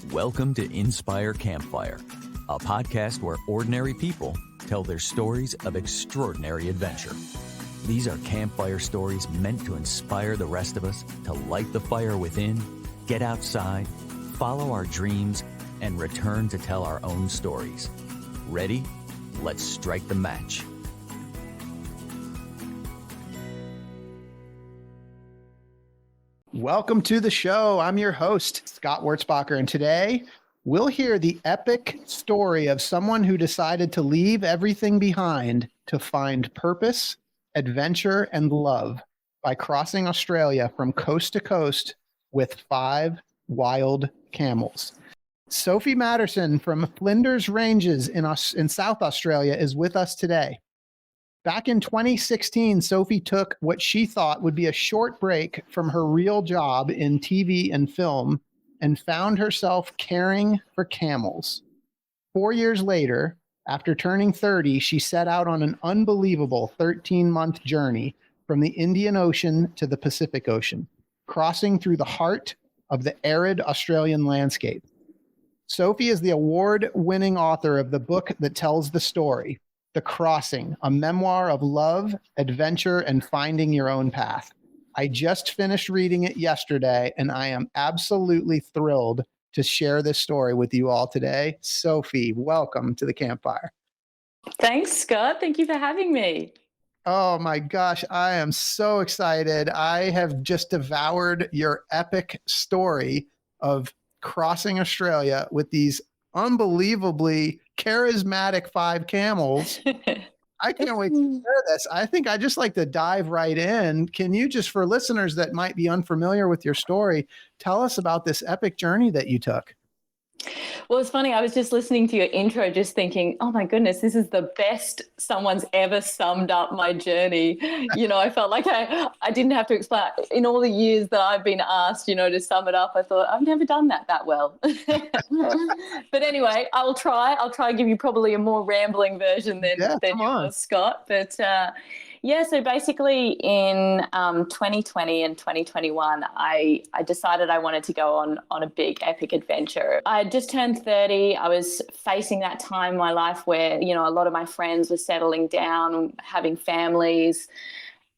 Welcome to Inspire Campfire, a podcast where ordinary people tell their stories of extraordinary adventure. These are campfire stories meant to inspire the rest of us to light the fire within, get outside, follow our dreams, and return to tell our own stories. Ready? Let's strike the match. Welcome to the show. I'm your host, Scott Wurzbacher, and today we'll hear the epic story of someone who decided to leave everything behind to find purpose, adventure, and love by crossing Australia from coast to coast with 5 wild camels. Sophie Matterson from Flinders Ranges in South Australia is with us today. Back in 2016, Sophie took what she thought would be a short break from her real job in TV and film and found herself caring for camels. 4 years later, after turning 30, she set out on an unbelievable 13-month journey from the Indian Ocean to the Pacific Ocean, crossing through the heart of the arid Australian landscape. Sophie is the award-winning author of the book that tells the story, The Crossing, a memoir of love, adventure, and finding your own path. I just finished reading it yesterday, and I am absolutely thrilled to share this story with you all today. Sophie, welcome to the campfire. Thanks, Scott. Thank you for having me. Oh my gosh, I am so excited. I have just devoured your epic story of crossing Australia with these unbelievably charismatic 5 camels. I can't wait to share this. I think I just like to dive right in. Can you just, for listeners that might be unfamiliar with your story, tell us about this epic journey that you took? Well, it's funny. I was just listening to your intro, just thinking, oh my goodness, this is the best someone's ever summed up my journey. You know, I felt like I didn't have to explain. In all the years that I've been asked, to sum it up, I thought, I've never done that well. But anyway, I'll try and give you probably a more rambling version than yours, Scott. But so basically in 2020 and 2021, I decided I wanted to go on a big epic adventure. I had just turned 30. I was facing that time in my life where, a lot of my friends were settling down, having families,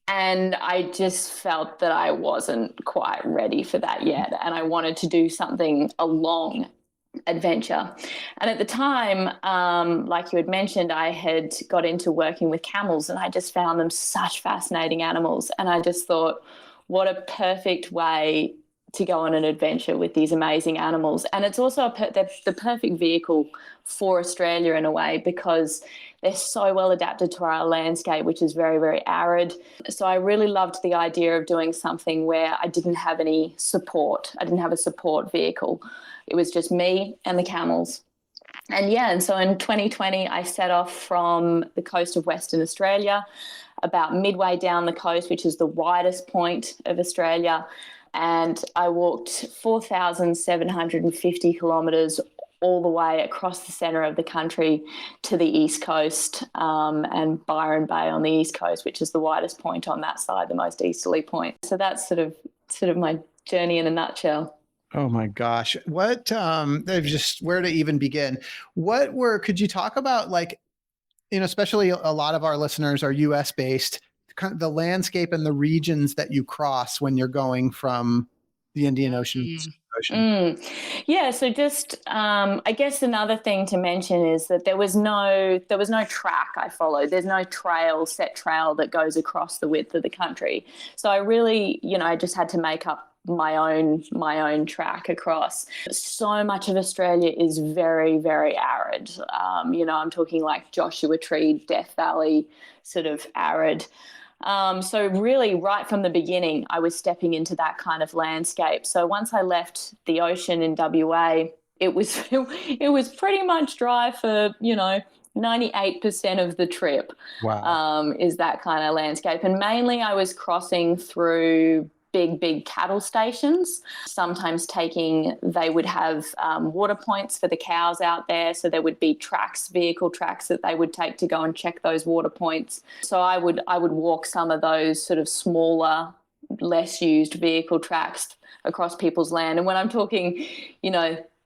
and I just felt that I wasn't quite ready for that yet. And I wanted to do something along adventure. And at the time, like you had mentioned, I had got into working with camels, and I just found them such fascinating animals. And I just thought, what a perfect way to go on an adventure with these amazing animals. And it's also the perfect vehicle for Australia in a way, because they're so well adapted to our landscape, which is very, very arid. So I really loved the idea of doing something where I didn't have any support. I didn't have a support vehicle. It was just me and the camels. And so in 2020, I set off from the coast of Western Australia, about midway down the coast, which is the widest point of Australia. And I walked 4,750 kilometres all the way across the centre of the country to the east coast, and Byron Bay on the east coast, which is the widest point on that side, the most easterly point. So that's sort of my journey in a nutshell. Oh my gosh. What, where to even begin? Could you talk about, especially a lot of our listeners are US based, kind of the landscape and the regions that you cross when you're going from the Indian Ocean. Yeah. So just, I guess another thing to mention is that there was no track I followed. There's no set trail that goes across the width of the country. So I really, I just had to make up my own track across. So much of Australia is very, very arid. I'm talking like Joshua Tree, Death Valley, sort of arid. So really right from the beginning, I was stepping into that kind of landscape. So once I left the ocean in WA, it was pretty much dry for, 98% of the trip. Wow. Is that kind of landscape. And mainly I was crossing through big cattle stations. Sometimes they would have water points for the cows out there. So there would be vehicle tracks that they would take to go and check those water points. So I would walk some of those sort of smaller, less used vehicle tracks across people's land. And when I'm talking,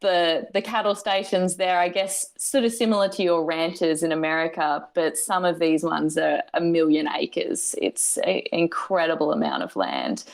the cattle stations there, I guess, sort of similar to your ranches in America, but some of these ones are 1,000,000 acres. It's an incredible amount of land.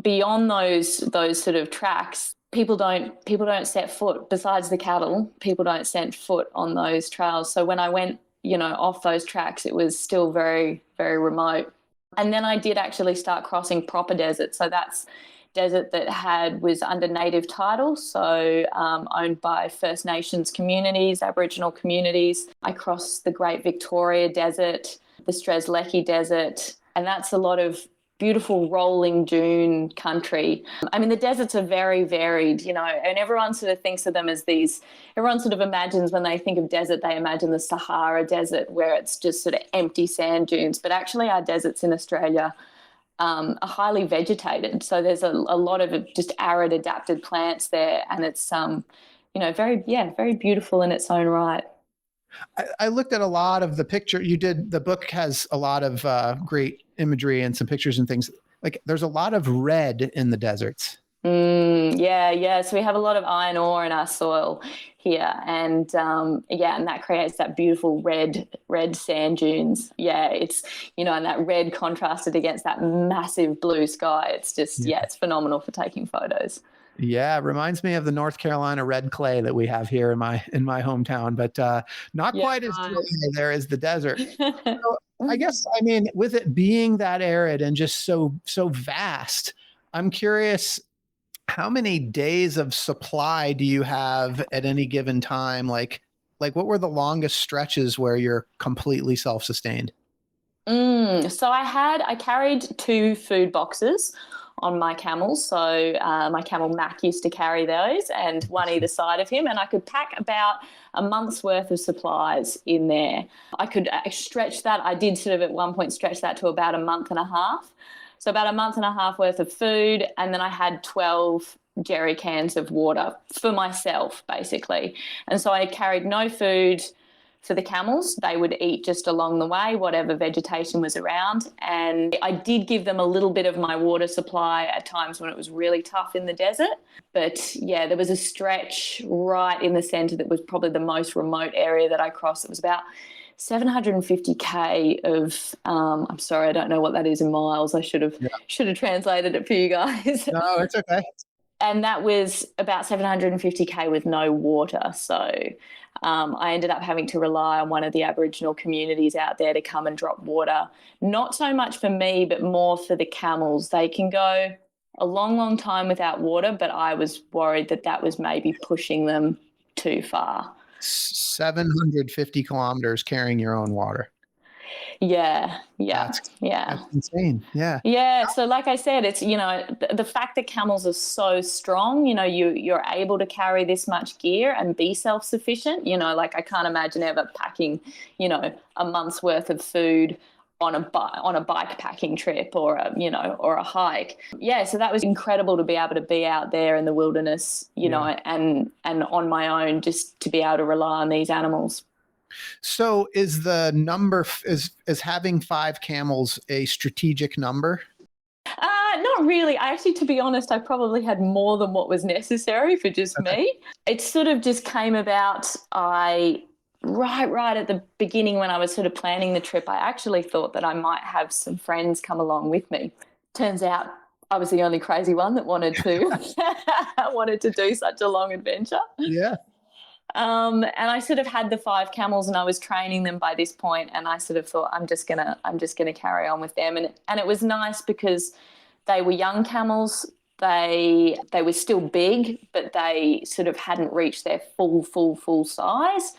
Beyond those sort of tracks, people don't set foot, besides the cattle, people don't set foot on those trails. So when I went, off those tracks, it was still very, very remote. And then I did actually start crossing proper desert. So that's desert that was under native title, so owned by First Nations communities, Aboriginal communities. I crossed the Great Victoria Desert, the Strzelecki Desert, and that's a lot of beautiful rolling dune country. I mean, the deserts are very varied, and everyone sort of thinks of them as everyone sort of imagines when they think of desert, they imagine the Sahara Desert where it's just sort of empty sand dunes. But actually our deserts in Australia are highly vegetated. So there's a lot of just arid adapted plants there, and it's, very beautiful in its own right. I looked at a lot of the picture you did. The book has a lot of great imagery and some pictures and things. Like there's a lot of red in the deserts. Yeah. So we have a lot of iron ore in our soil here, and and that creates that beautiful red sand dunes. Yeah, it's and that red contrasted against that massive blue sky. It's just it's phenomenal for taking photos. Yeah, it reminds me of the North Carolina red clay that we have here in my hometown, but not quite as dry there as the desert. So I guess, with it being that arid and just so vast, I'm curious, how many days of supply do you have at any given time? Like what were the longest stretches where you're completely self-sustained? So I carried 2 food boxes on my camels. So my camel Mac used to carry those, and one either side of him, and I could pack about a month's worth of supplies in there. I could stretch that. I did sort of at one point stretch that to about a month and a half. So about a month and a half worth of food, and then I had 12 jerry cans of water for myself, basically. And so I carried no food for the camels. They would eat just along the way, whatever vegetation was around. And I did give them a little bit of my water supply at times when it was really tough in the desert. But yeah, there was a stretch right in the centre that was probably the most remote area that I crossed. It was about 750k of I'm sorry, I don't know what that is in miles. I should have translated it for you guys. No, it's okay. And that was about 750k with no water. So I ended up having to rely on one of the Aboriginal communities out there to come and drop water. Not so much for me, but more for the camels. They can go a long, long time without water, but I was worried that was maybe pushing them too far. 750 kilometers carrying your own water. Yeah. That's insane. Yeah. So like I said, it's, the fact that camels are so strong, you're able to carry this much gear and be self-sufficient, like I can't imagine ever packing, a month's worth of food on a bike packing trip or a hike. Yeah. So that was incredible to be able to be out there in the wilderness, and on my own, just to be able to rely on these animals. So is the number, is having 5 camels a strategic number? Not really. To be honest, I probably had more than what was necessary for just me. It sort of just came about. Right at the beginning when I was sort of planning the trip, I actually thought that I might have some friends come along with me. Turns out I was the only crazy one that wanted to do such a long adventure. Yeah. And I sort of had the 5 camels and I was training them by this point, and I sort of thought I'm just gonna carry on with them, and it was nice because they were young camels. They were still big, but they sort of hadn't reached their full size.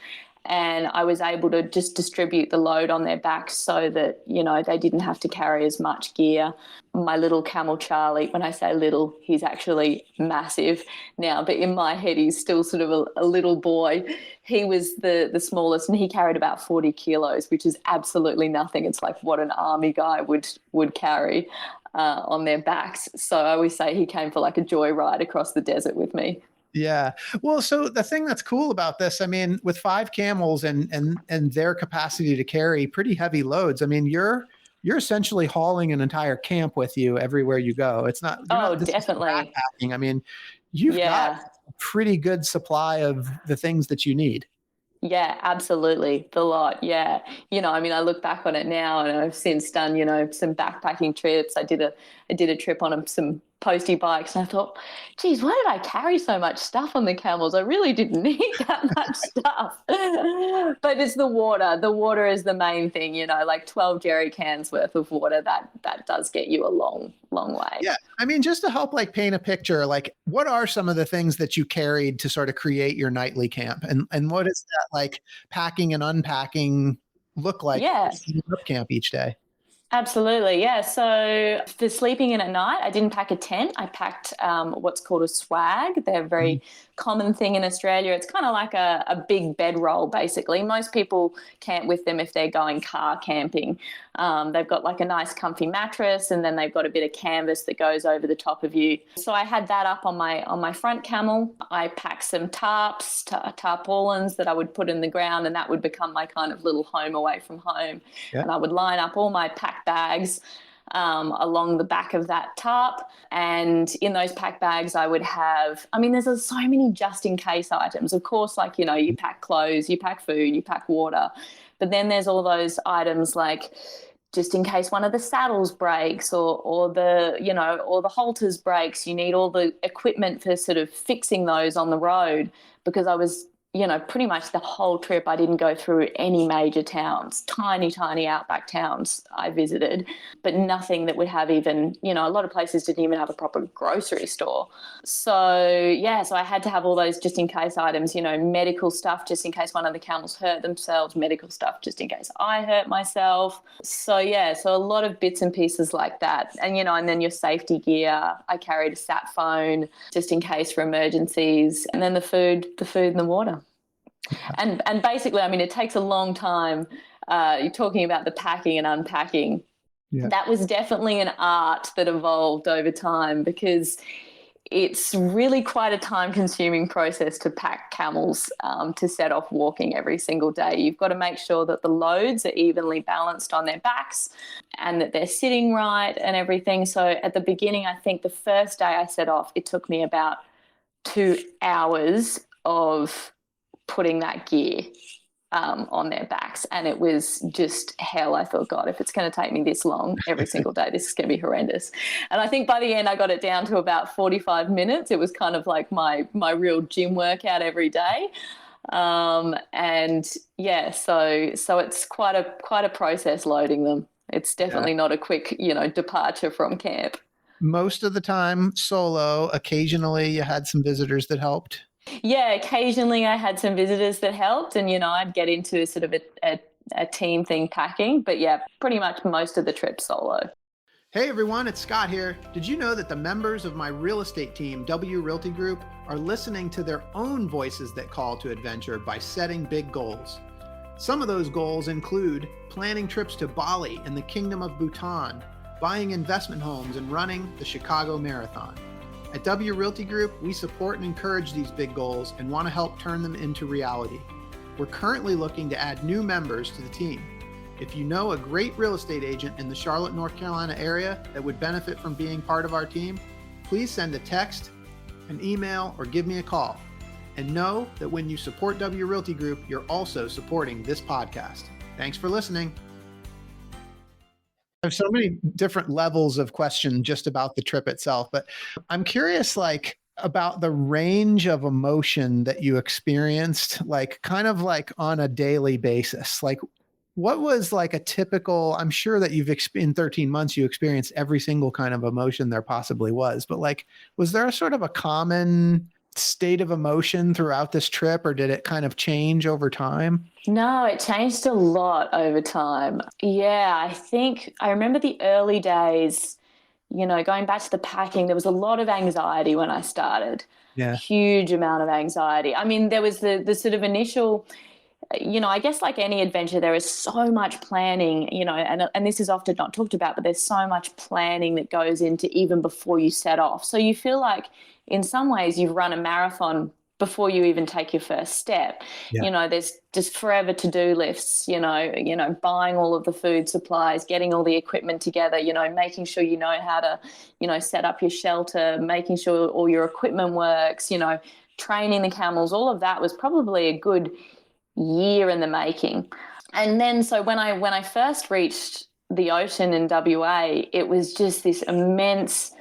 And I was able to just distribute the load on their backs so that, they didn't have to carry as much gear. My little camel Charlie, when I say little, he's actually massive now, but in my head he's still sort of a little boy. He was the smallest, and he carried about 40 kilos, which is absolutely nothing. It's like what an army guy would carry on their backs. So I always say he came for like a joyride across the desert with me. Yeah. Well, so the thing that's cool about this, with 5 camels and their capacity to carry pretty heavy loads, you're essentially hauling an entire camp with you everywhere you go. It's not, definitely backpacking. You've got pretty good supply of the things that you need. Yeah, absolutely. The lot. Yeah. I mean, I look back on it now and I've since done, some backpacking trips. I did a trip on some postie bikes and I thought, geez, why did I carry so much stuff on the camels? I really didn't need that much stuff. But it's the water. The water is the main thing, like 12 jerry cans worth of water. That does get you a long, long way. Yeah. I mean, just to help like paint a picture, like what are some of the things that you carried to sort of create your nightly camp? And what is that like packing and unpacking look like up camp each day? Absolutely, yeah. So for sleeping in at night, I didn't pack a tent. I packed what's called a swag. They're a very common thing in Australia. It's kind of like a big bedroll, basically. Most people camp with them if they're going car camping. They've got like a nice comfy mattress and then they've got a bit of canvas that goes over the top of you. So I had that up on my front camel. I packed some tarpaulins that I would put in the ground and that would become my kind of little home away from home. Yeah. And I would line up all my pack bags along the back of that tarp. And in those pack bags, I would have, there's so many just in case items. Of course, like, you pack clothes, you pack food, you pack water. But then there's all those items like just in case one of the saddles breaks or the halters breaks, you need all the equipment for sort of fixing those on the road because I was pretty much the whole trip, I didn't go through any major towns, tiny outback towns I visited, but nothing that would have even, a lot of places didn't even have a proper grocery store. So I had to have all those just in case items, medical stuff just in case one of the camels hurt themselves, medical stuff just in case I hurt myself. So a lot of bits and pieces like that. And, and then your safety gear, I carried a sat phone just in case for emergencies, and then the food and the water. And basically, it takes a long time. You're talking about the packing and unpacking. Yeah. That was definitely an art that evolved over time because it's really quite a time-consuming process to pack camels to set off walking every single day. You've got to make sure that the loads are evenly balanced on their backs and that they're sitting right and everything. So at the beginning, I think the first day I set off, it took me about 2 hours of putting that gear on their backs, and it was just hell. I thought, God, if it's going to take me this long every single day, this is going to be horrendous. And I think by the end I got it down to about 45 minutes. It was kind of like my real gym workout every day. So it's quite a process loading them. It's definitely not a quick departure from camp. Most of the time solo. Occasionally you had some visitors that helped. Yeah, occasionally I had some visitors that helped and, I'd get into sort of a team thing packing. But yeah, pretty much most of the trip solo. Hey everyone, it's Scott here. Did you know that the members of my real estate team, W Realty Group, are listening to their own voices that call to adventure by setting big goals? Some of those goals include planning trips to Bali and the Kingdom of Bhutan, buying investment homes and running the Chicago Marathon. At W Realty Group, we support and encourage these big goals and want to help turn them into reality. We're currently looking to add new members to the team. If you know a great real estate agent in the Charlotte, North Carolina area that would benefit from being part of our team, please send a text, an email, or give me a call. And know that when you support W Realty Group, you're also supporting this podcast. Thanks for listening. There's so many different levels of question just about the trip itself, but I'm curious, like, about the range of emotion that you experienced, like kind of like on a daily basis. Like, what was like a typical, I'm sure that in 13 months, you experienced every single kind of emotion there possibly was, but like, was there a sort of a common state of emotion throughout this trip, or did it kind of change over time? No, it changed a lot over time. Yeah, I think I remember the early days, going back to the packing, there was a lot of anxiety when I started. Yeah. Huge amount of anxiety. There was the sort of initial, I guess like any adventure, there is so much planning, and this is often not talked about, but there's so much planning that goes into even before you set off. So you feel like in some ways you've run a marathon before you even take your first step. Yeah. There's just forever to-do lists, buying all of the food supplies, getting all the equipment together, making sure you know how to, set up your shelter, making sure all your equipment works, training the camels, all of that was probably a good year in the making. And then so when I first reached the ocean in WA, it was just this immense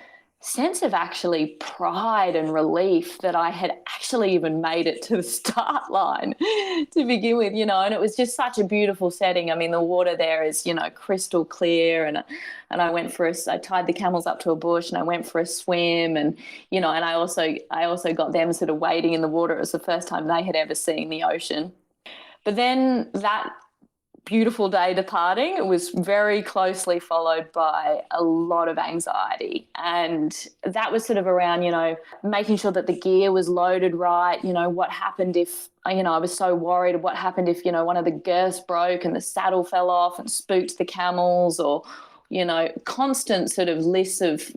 sense of actually pride and relief that I had actually even made it to the start line to begin with, and it was just such a beautiful setting. I mean, the water there is, crystal clear, and I tied the camels up to a bush and I went for a swim, and and I also got them sort of wading in the water. It was the first time they had ever seen the ocean. But then that beautiful day departing, it was very closely followed by a lot of anxiety. And that was sort of around, making sure that the gear was loaded right. What happened if, I was so worried. What happened if, one of the girths broke and the saddle fell off and spooked the camels, or, constant sort of lists of,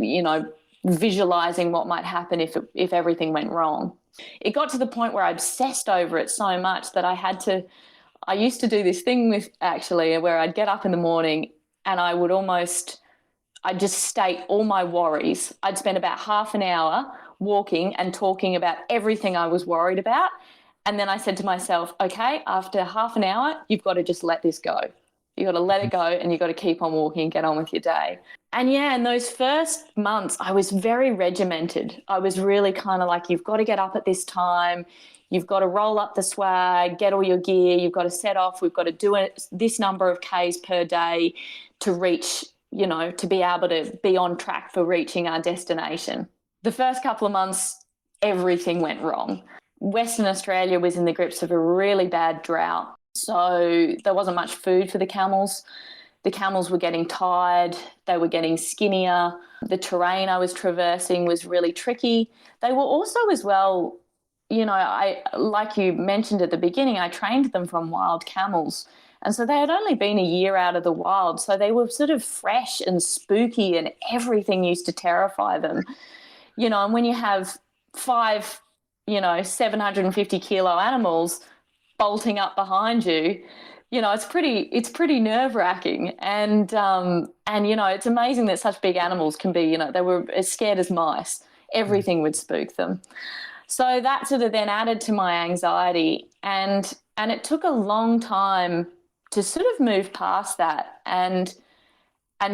visualizing what might happen if everything went wrong. It got to the point where I obsessed over it so much that I used to do this thing where I'd get up in the morning and I'd just state all my worries. I'd spend about half an hour walking and talking about everything I was worried about. And then I said to myself, okay, after half an hour, you've got to just let this go. You've got to let it go and you've got to keep on walking and get on with your day. And yeah, in those first months, I was very regimented. I was really kind of like, you've got to get up at this time. You've got to roll up the swag, get all your gear. You've got to set off. We've got to do this number of Ks per day to reach, to be able to be on track for reaching our destination. The first couple of months, everything went wrong. Western Australia was in the grips of a really bad drought. So there wasn't much food for the camels. The camels were getting tired. They were getting skinnier. The terrain I was traversing was really tricky. They were also as well, like you mentioned at the beginning, I trained them from wild camels. And so they had only been a year out of the wild. So they were sort of fresh and spooky and everything used to terrify them. And when you have 5, 750 kilo animals bolting up behind you, it's pretty nerve-wracking. And it's amazing that such big animals can be, they were as scared as mice. Everything would spook them. So that sort of then added to my anxiety, and it took a long time to sort of move past that and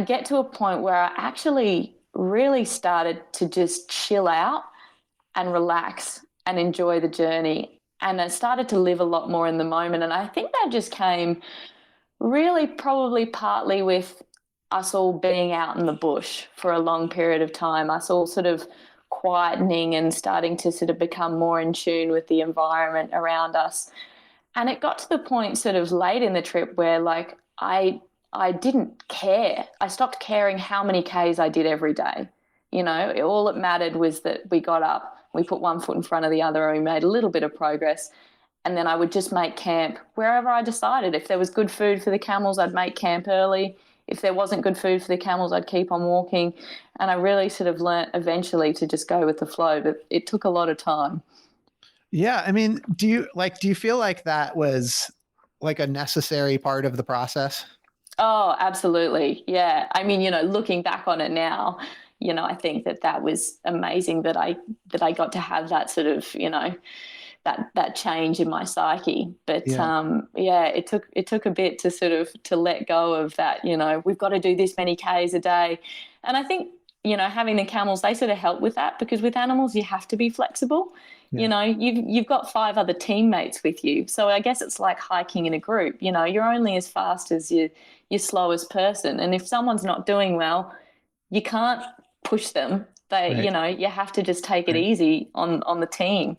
get to a point where I actually really started to just chill out and relax and enjoy the journey. And I started to live a lot more in the moment. And I think that just came really probably partly with us all being out in the bush for a long period of time, us all sort of quietening and starting to sort of become more in tune with the environment around us. And it got to the point sort of late in the trip where like I didn't care. I stopped caring how many Ks I did every day. All that mattered was that we got up, we put one foot in front of the other, and we made a little bit of progress. And then I would just make camp wherever I decided. If there was good food for the camels, I'd make camp early. If there wasn't good food for the camels, I'd keep on walking. And I really sort of learnt eventually to just go with the flow, but it took a lot of time. Yeah. I mean, do you feel like that was like a necessary part of the process? Oh, absolutely. Yeah. I mean, looking back on it now, I think that was amazing that I got to have that sort of, that change in my psyche. But it took a bit to sort of to let go of that. We've got to do this many Ks a day, and I think having the camels, they sort of help with that, because with animals you have to be flexible. Yeah. You've got 5 other teammates with you, so I guess it's like hiking in a group. You're only as fast as your slowest person, and if someone's not doing well, you can't push them. Right. You have to just take it easy on the team.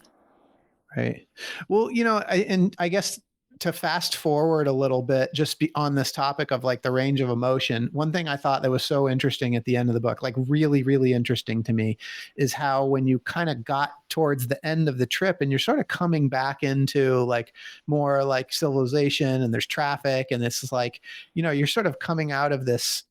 Right. Well, I guess to fast forward a little bit, just be on this topic of like the range of emotion. One thing I thought that was so interesting at the end of the book, like really, really interesting to me, is how when you kind of got towards the end of the trip and you're sort of coming back into like more like civilization and there's traffic and this is like, you're sort of coming out of this,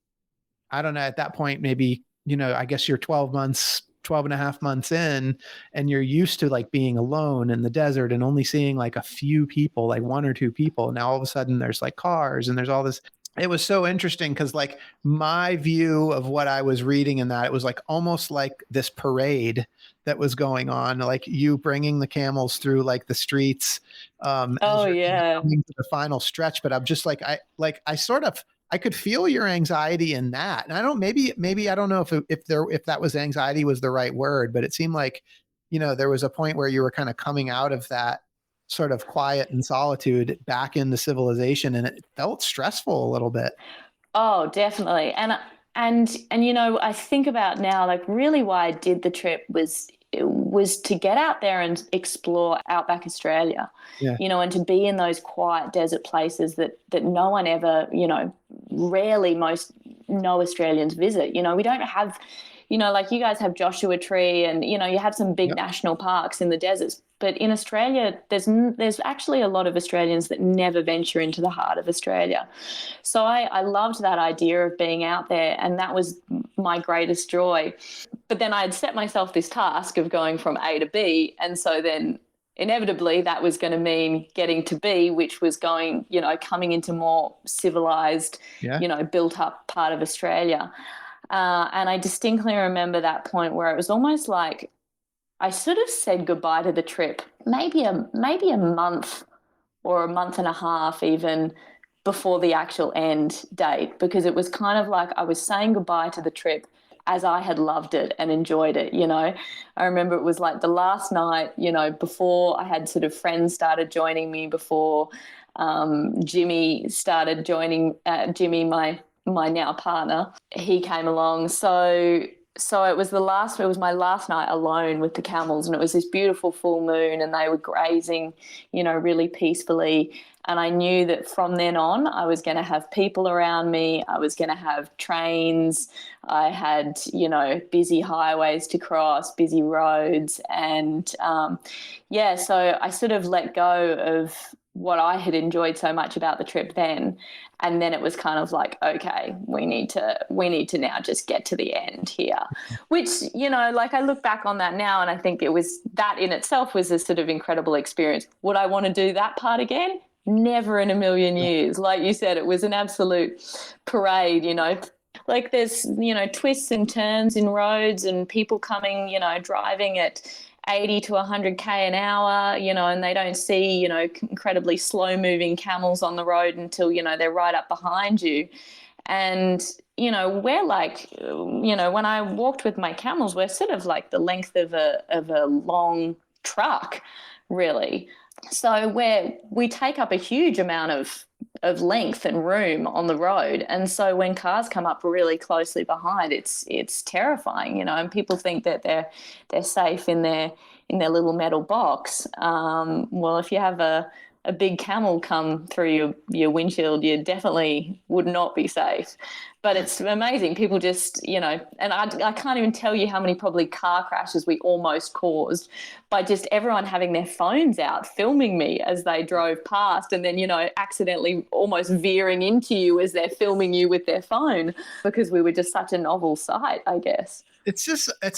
I don't know, at that point, maybe, I guess you're 12 and a half months in, and you're used to like being alone in the desert and only seeing like a few people, like 1 or 2 people. Now all of a sudden there's like cars and there's all this, it was so interesting because like my view of what I was reading in that, it was like almost like this parade that was going on, like you bringing the camels through like the streets as Oh you're kind of yeah. coming to the final stretch. But I'm just like, I sort of, I could feel your anxiety in that. And I don't, maybe I don't know if that was anxiety was the right word, but it seemed like, there was a point where you were kind of coming out of that sort of quiet and solitude back into civilization, and it felt stressful a little bit. Oh, definitely. And I think about now, like really why I did the trip was to get out there and explore outback Australia, Yeah. and to be in those quiet desert places that no one ever, rarely most no Australians visit. We don't have, like you guys have Joshua Tree and, you have some big Yep. national parks in the deserts. But in Australia, there's actually a lot of Australians that never venture into the heart of Australia. So I loved that idea of being out there, and that was my greatest joy. But then I had set myself this task of going from A to B, and so then inevitably that was going to mean getting to B, which was going, coming into more civilized, Yeah. built up part of Australia. And I distinctly remember that point where it was almost like I sort of said goodbye to the trip, maybe a month or a month and a half even before the actual end date, because it was kind of like I was saying goodbye to the trip as I had loved it and enjoyed it. I remember it was like the last night, before I had sort of friends started joining me, before Jimmy started joining, Jimmy, my now partner, he came along. So it was my last night alone with the camels, and it was this beautiful full moon, and they were grazing, really peacefully. And I knew that from then on, I was going to have people around me. I was going to have trains. I had, busy highways to cross, busy roads. And so I sort of let go of what I had enjoyed so much about the trip then. And then it was kind of like, okay, we need to now just get to the end here, which, like I look back on that now and I think that in itself was a sort of incredible experience. Would I want to do that part again? Never in a million years. Like you said, it was an absolute parade, like there's, twists and turns in roads and people coming, driving at 80 to 100k an hour, and they don't see, incredibly slow moving camels on the road until, they're right up behind you. And, we're like, when I walked with my camels, we're sort of like the length of a long truck, really. So we take up a huge amount of length and room on the road. And so when cars come up really closely behind, it's terrifying, and people think that they're safe in their little metal box. Well, if you have a big camel come through your windshield, you definitely would not be safe. But it's amazing. People just, and I can't even tell you how many probably car crashes we almost caused by just everyone having their phones out, filming me as they drove past, and then, accidentally almost veering into you as they're filming you with their phone, because we were just such a novel sight, I guess. It's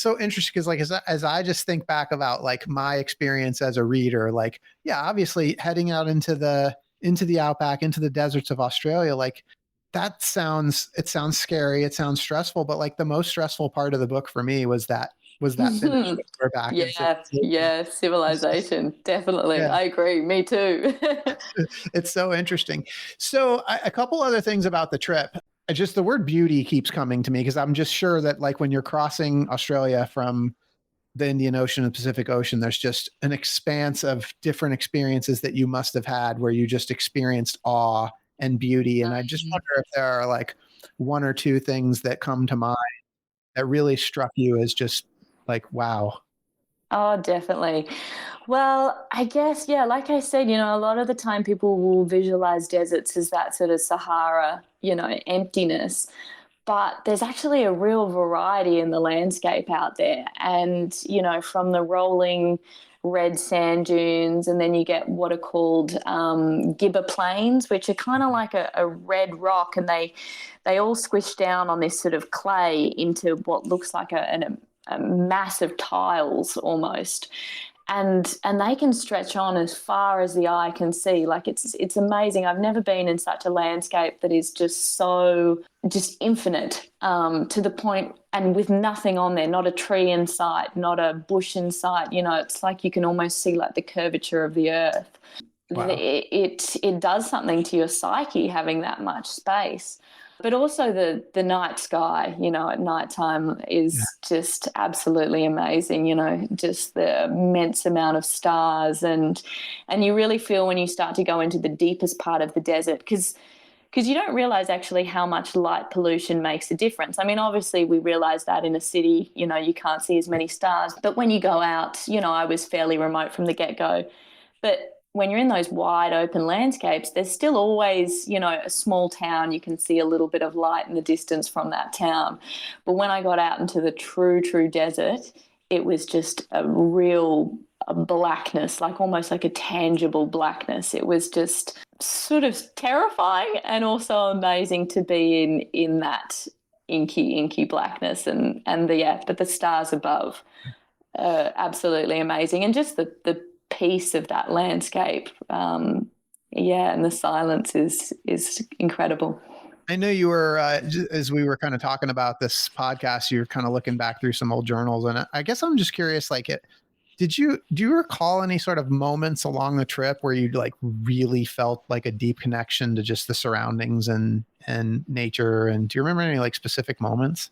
so interesting because like as I just think back about like my experience as a reader, like obviously heading out into the outback, into the deserts of Australia, like it sounds scary, it sounds stressful, but like the most stressful part of the book for me was that finish when we're back in civilization, definitely. Yeah. I agree, me too. It's so interesting. So a couple other things about the trip. Just the word beauty keeps coming to me because I'm just sure that like when you're crossing Australia from the Indian Ocean and Pacific Ocean, there's just an expanse of different experiences that you must have had where you just experienced awe and beauty. And I just wonder if there are like one or two things that come to mind that really struck you as just like, wow. Oh, definitely. Well, I guess, like I said, a lot of the time people will visualize deserts as that sort of Sahara, emptiness. But there's actually a real variety in the landscape out there. And, from the rolling red sand dunes, and then you get what are called gibber plains, which are kind of like a red rock, and they all squish down on this sort of clay into what looks like a massive tiles almost. and they can stretch on as far as the eye can see. Like it's amazing. I've never been in such a landscape that is just infinite, to the point, and with nothing on there, not a tree in sight, not a bush in sight. You know, it's like you can almost see like the curvature of the earth. Wow. It does something to your psyche having that much space. But also the night sky, you know, at nighttime is just absolutely amazing, you know, just the immense amount of stars. And you really feel when you start to go into the deepest part of the desert, because you don't realize actually how much light pollution makes a difference. I mean, obviously we realize that in a city, you know, you can't see as many stars. But when you go out, you know, I was fairly remote from the get-go. But when you're in those wide open landscapes, there's still always, you know, a small town. You can see a little bit of light in the distance from that town. But when I got out into the true desert, it was just a real blackness, like almost like a tangible blackness. It was just sort of terrifying and also amazing to be in that inky blackness, but the stars above, absolutely amazing. And just the peace of that landscape, and the silence is incredible. I know you were, as we were kind of talking about this podcast, you're kind of looking back through some old journals, and I guess I'm just curious, like, do you recall any sort of moments along the trip where you like really felt like a deep connection to just the surroundings and nature? And do you remember any like specific moments?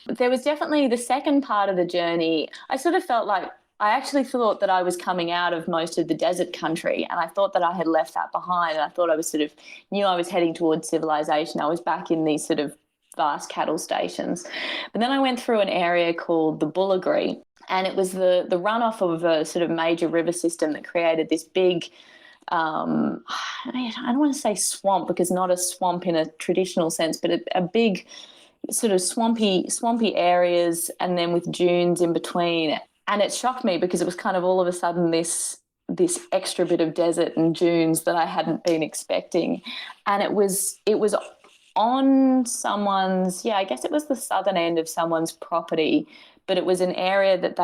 There was definitely the second part of the journey. I sort of felt like I actually thought that I was coming out of most of the desert country, and I thought that I had left that behind. And I thought I was knew I was heading towards civilization. I was back in these sort of vast cattle stations. But then I went through an area called the Bullagree, and it was the runoff of a sort of major river system that created this big, I don't want to say swamp, because not a swamp in a traditional sense, but a big sort of swampy areas, and then with dunes in between. And it shocked me because it was kind of all of a sudden this extra bit of desert and dunes that I hadn't been expecting. And it was on someone's, I guess it was the southern end of someone's property, but it was an area that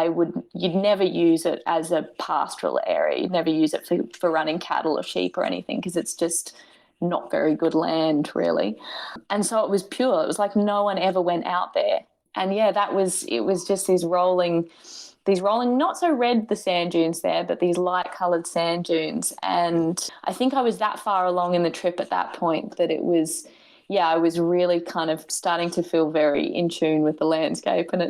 you'd never use it as a pastoral area. You'd never use it for running cattle or sheep or anything, because it's just not very good land, really. And so it was pure. It was like no one ever went out there. And it was just these rolling, not so red, the sand dunes there, but these light coloured sand dunes. And I think I was that far along in the trip at that point that it was, I was really kind of starting to feel very in tune with the landscape. And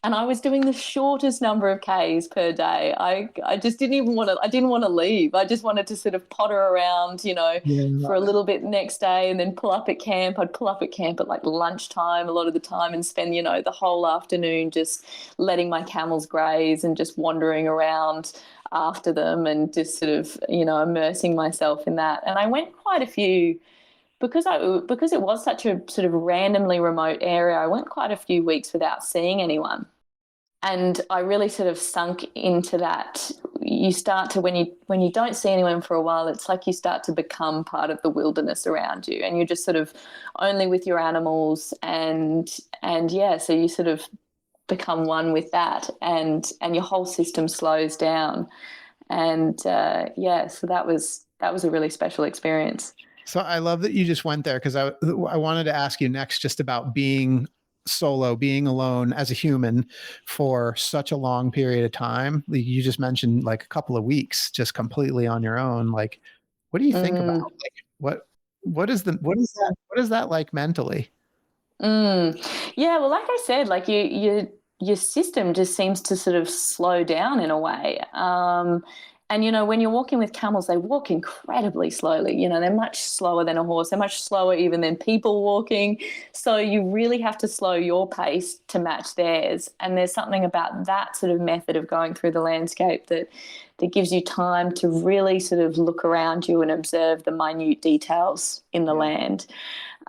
and I was doing the shortest number of Ks per day. I just didn't want to leave. I just wanted to sort of potter around, for a little bit next day and then pull up at camp. I'd pull up at camp at like lunchtime a lot of the time and spend, the whole afternoon just letting my camels graze and just wandering around after them and just sort of, immersing myself in that. And I went quite a few, because it was such a sort of randomly remote area, I went quite a few weeks without seeing anyone. And I really sort of sunk into that. You start to, when you don't see anyone for a while, it's like you start to become part of the wilderness around you, and you're just sort of only with your animals, and so you sort of become one with that, and your whole system slows down. And so that was a really special experience. So I love that you just went there, because I wanted to ask you next just about being solo, being alone as a human for such a long period of time. You just mentioned like a couple of weeks just completely on your own. Like, what do you think about, like, what is that like mentally? Yeah, well, like I said, like your system just seems to sort of slow down in a way. And, when you're walking with camels, they walk incredibly slowly. They're much slower than a horse. They're much slower even than people walking. So you really have to slow your pace to match theirs. And there's something about that sort of method of going through the landscape that gives you time to really sort of look around you and observe the minute details in the land.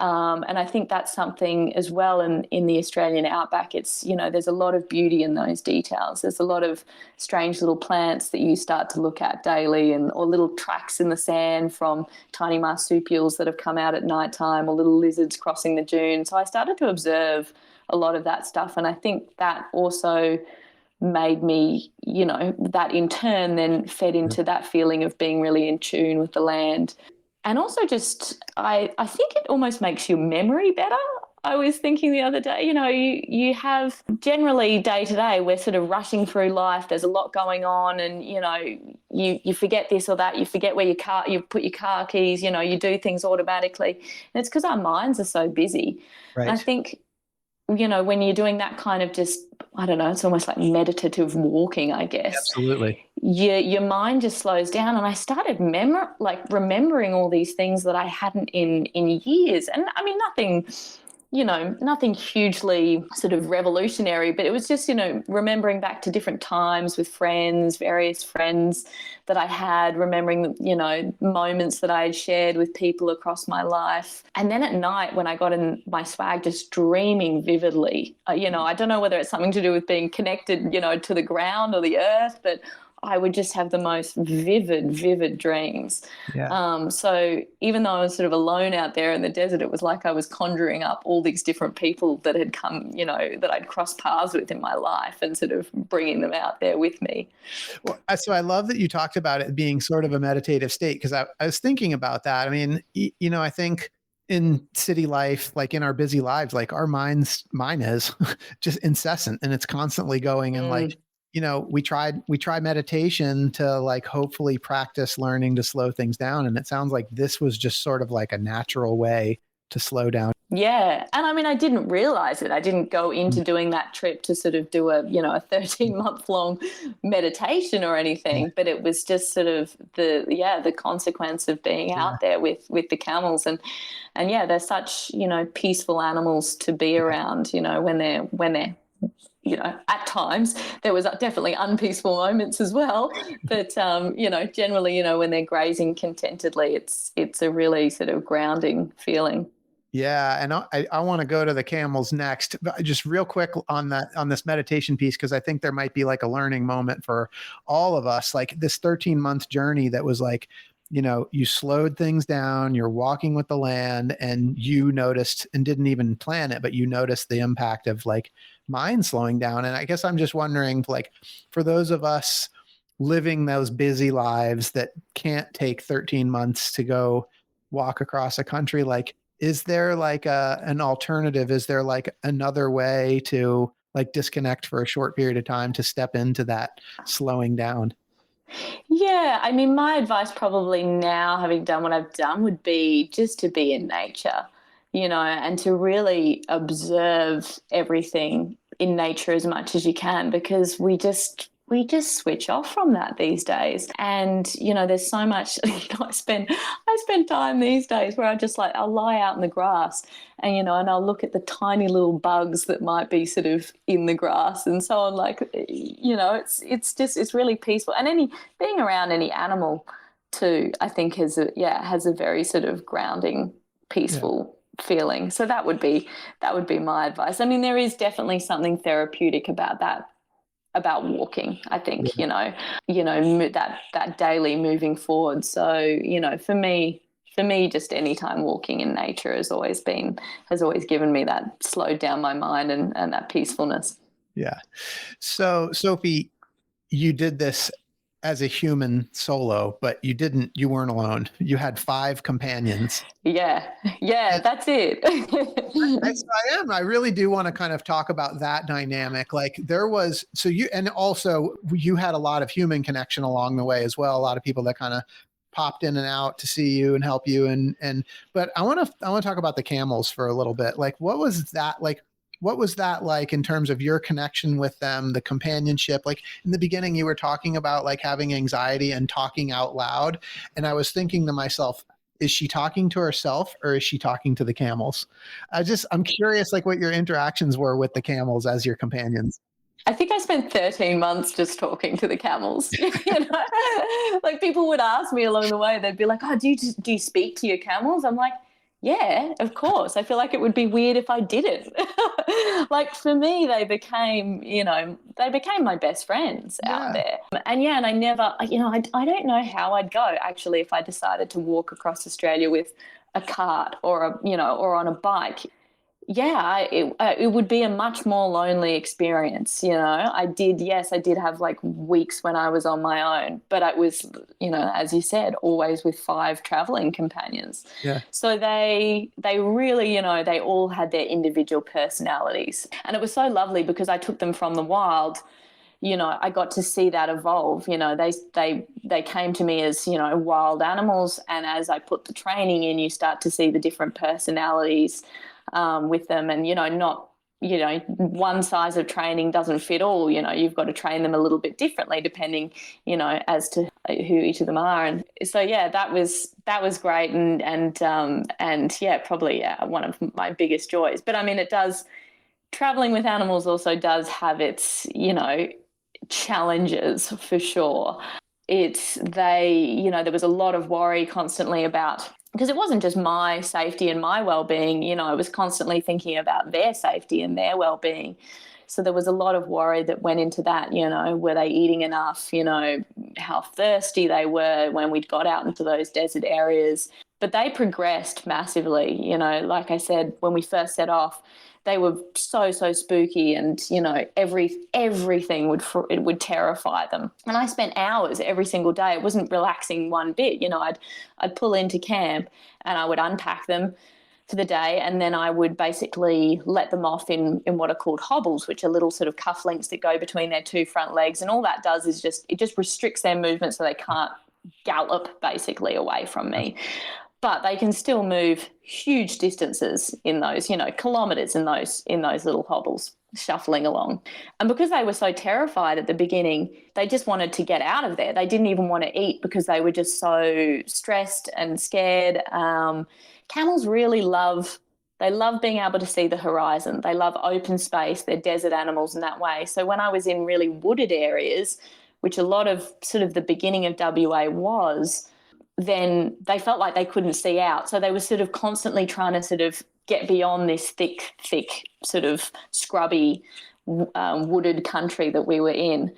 And I think that's something as well in the Australian outback. It's, there's a lot of beauty in those details. There's a lot of strange little plants that you start to look at daily, or little tracks in the sand from tiny marsupials that have come out at nighttime, or little lizards crossing the dune. So I started to observe a lot of that stuff. And I think that also made me, that in turn then fed into that feeling of being really in tune with the land. And also just, I think it almost makes your memory better. I was thinking the other day, you have generally day to day, we're sort of rushing through life. There's a lot going on, and, you forget this or that. You forget where you put your car keys, you do things automatically. And it's because our minds are so busy. Right. And I think, when you're doing that kind of just, I don't know, it's almost like meditative walking, I guess. Absolutely. Your mind just slows down. And I started remembering all these things that I hadn't in years. And I mean, nothing hugely sort of revolutionary, but it was just, remembering back to different times with friends, various friends that I had, remembering, moments that I had shared with people across my life. And then at night when I got in my swag, just dreaming vividly, I don't know whether it's something to do with being connected, to the ground or the earth, but I would just have the most vivid dreams. Yeah. So even though I was sort of alone out there in the desert, it was like I was conjuring up all these different people that had come, that I'd crossed paths with in my life, and sort of bringing them out there with me. Well, so I love that you talked about it being sort of a meditative state, because I was thinking about that. I mean, I think in city life, like in our busy lives, like mine is just incessant, and it's constantly going. And like, we try meditation to like hopefully practice learning to slow things down. And it sounds like this was just sort of like a natural way to slow down. Yeah. And I mean, I didn't realize it. I didn't go into doing that trip to sort of do a 13-month long meditation or anything, but it was just sort of the consequence of being out there with the camels. And yeah, they're such, peaceful animals to be around, when they're at times there was definitely unpeaceful moments as well, but generally, when they're grazing contentedly, it's a really sort of grounding feeling. Yeah. And I want to go to the camels next, but just real quick on this meditation piece, because I think there might be like a learning moment for all of us, like this 13-month journey that was like, you slowed things down, you're walking with the land, and you noticed, and didn't even plan it, but you noticed the impact of like mind slowing down. And I guess I'm just wondering, like, for those of us living those busy lives that can't take 13 months to go walk across a country, like, is there like an alternative? Is there like another way to like disconnect for a short period of time to step into that slowing down? Yeah, I mean, my advice probably now, having done what I've done, would be just to be in nature, and to really observe everything in nature as much as you can, because we just switch off from that these days. And there's so much. I spend time these days where I'll lie out in the grass, and and I'll look at the tiny little bugs that might be sort of in the grass and so on. Like, it's really peaceful. And being around any animal too, I think has a very sort of grounding, peaceful feeling. So that would be my advice. I mean, there is definitely something therapeutic about that, about walking, I think. That daily moving forward. So for me, just any time walking in nature has always given me that slowed down my mind and that peacefulness. Yeah. So Sophie, you did this as a human solo, but you weren't alone. You had 5 companions. Yeah, that's it. I really do want to kind of talk about that dynamic. Like you had a lot of human connection along the way as well. A lot of people that kind of popped in and out to see you and help you. But I want to talk about the camels for a little bit. Like, what was that like? What was that like in terms of your connection with them, the companionship? Like in the beginning, you were talking about like having anxiety and talking out loud. And I was thinking to myself, is she talking to herself or is she talking to the camels? I'm curious, like what your interactions were with the camels as your companions. I think I spent 13 months just talking to the camels. Like people would ask me along the way, they'd be like, oh, do you speak to your camels? I'm like, yeah, of course. I feel like it would be weird if I didn't. Like for me, they became my best friends out there. And I never, I don't know how I'd go actually if I decided to walk across Australia with a cart or or on a bike. it would be a much more lonely experience. I did have like weeks when I was on my own, but it was, as you said, always with 5 traveling companions. Yeah. So they really, they all had their individual personalities. And it was so lovely because I took them from the wild. I got to see that evolve. They came to me as, wild animals. And as I put the training in, you start to see the different personalities with them. And, not, one size of training doesn't fit all. You've got to train them a little bit differently depending, as to who each of them are. And so, that was great. And probably one of my biggest joys. But I mean, traveling with animals also does have its, challenges for sure. There was a lot of worry constantly about, because it wasn't just my safety and my well-being, I was constantly thinking about their safety and their well-being. So there was a lot of worry that went into that, were they eating enough, how thirsty they were when we'd got out into those desert areas. But they progressed massively, like I said, when we first set off, they were so spooky, and everything would terrify them. And I spent hours every single day. It wasn't relaxing one bit. I'd pull into camp and I would unpack them for the day, and then I would basically let them off in what are called hobbles, which are little sort of cufflinks that go between their 2 front legs. And all that does is it just restricts their movement so they can't gallop basically away from me. But they can still move huge distances in those, kilometres in those little hobbles, shuffling along. And because they were so terrified at the beginning, they just wanted to get out of there. They didn't even want to eat because they were just so stressed and scared. Camels really love being able to see the horizon. They love open space. They're desert animals in that way. So when I was in really wooded areas, which a lot of sort of the beginning of WA was, then they felt like they couldn't see out. So they were sort of constantly trying to sort of get beyond this thick sort of scrubby wooded country that we were in.